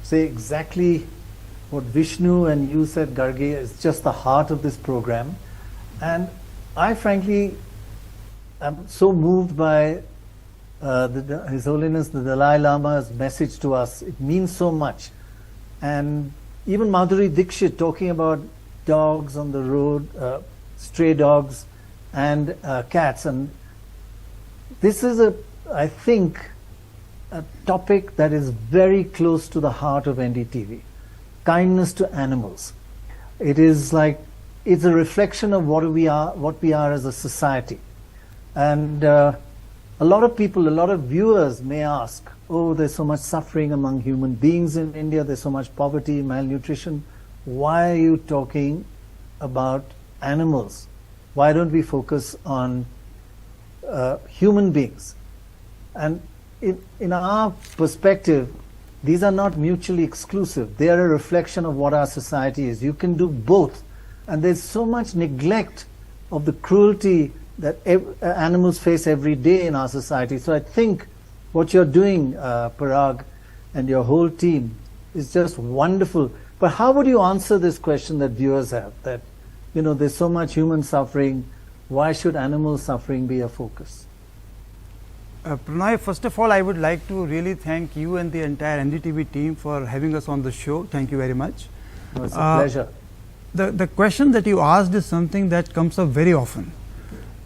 say exactly what Vishnu and you said, Garge, is just the heart of this program. And I frankly am so moved by His Holiness the Dalai Lama's message to us. It means so much. And even Madhuri Dixit talking about dogs on the road, stray dogs and cats. And this is, I think, a topic that is very close to the heart of NDTV. Kindness to animals. It is like, it's a reflection of what we are as a society. And a lot of people, a lot of viewers may ask, oh, there's so much suffering among human beings in India, there's so much poverty, malnutrition. Why are you talking about animals? Why don't we focus on human beings? And in our perspective, these are not mutually exclusive. They are a reflection of what our society is. You can do both. And there's so much neglect of the cruelty that animals face every day in our society. So I think what you're doing, Parag, and your whole team is just wonderful. But how would you answer this question that viewers have? That, you know, there's so much human suffering. Why should animal suffering be a focus? Pranay, first of all, I would like to really thank you and the entire NDTV team for having us on the show. Thank you very much. No, it's a pleasure. The question that you asked is something that comes up very often.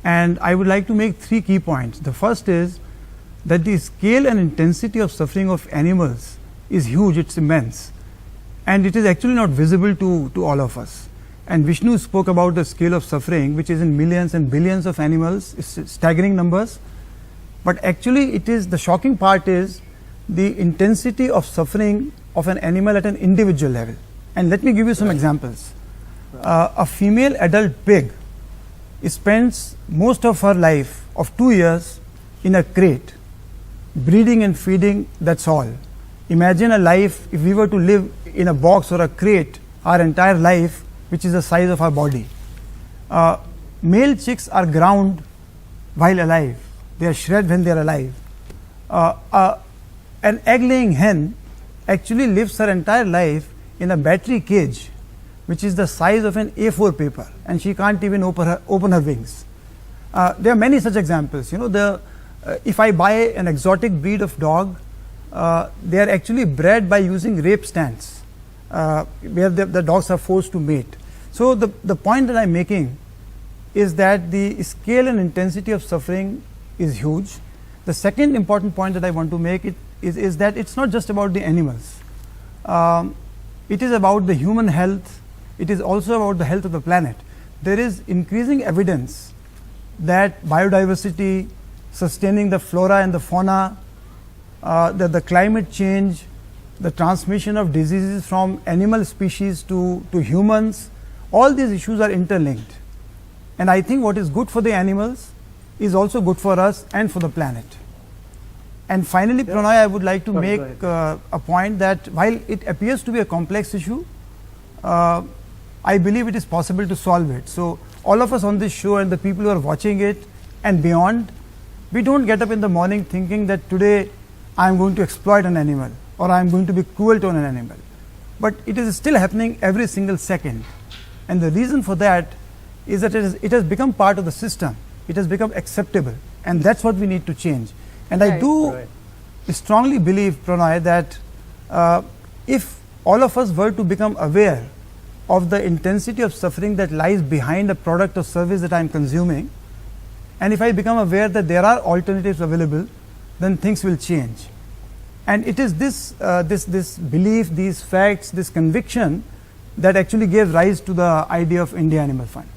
And I would like to make 3 key points. The first is that the scale and intensity of suffering of animals is huge, it's immense. And it is actually not visible to all of us. And Vishnu spoke about the scale of suffering, which is in millions and billions of animals, it's staggering numbers. But actually it is, the shocking part is the intensity of suffering of an animal at an individual level. And let me give you some examples. A female adult pig spends most of her life of 2 years in a crate, breeding and feeding, that's all. Imagine a life, if we were to live in a box or a crate our entire life, which is the size of our body. Male chicks are ground while alive. They are shred when they are alive. An egg-laying hen actually lives her entire life in a battery cage, which is the size of an A4 paper, and she can't even open her wings. There are many such examples. You know, if I buy an exotic breed of dog, they are actually bred by using rape stands, where the dogs are forced to mate. So the point that I'm making is that the scale and intensity of suffering is huge. The second important point that I want to make is that it's not just about the animals. It is about the human health. It is also about the health of the planet. There is increasing evidence that biodiversity, sustaining the flora and the fauna, the climate change, the transmission of diseases from animal species to humans, all these issues are interlinked. And I think what is good for the animals is also good for us and for the planet. And finally, Pranay, I would like to make a point that while it appears to be a complex issue, I believe it is possible to solve it. So all of us on this show and the people who are watching it and beyond, we don't get up in the morning thinking that today I am going to exploit an animal or I am going to be cruel to an animal. But it is still happening every single second. And the reason for that is that it has become part of the system. It has become acceptable, and that's what we need to change. And I do strongly believe, Pranay, that if all of us were to become aware of the intensity of suffering that lies behind a product or service that I am consuming, and if I become aware that there are alternatives available, then things will change. And it is this belief, these facts, this conviction that actually gave rise to the idea of India Animal Fund.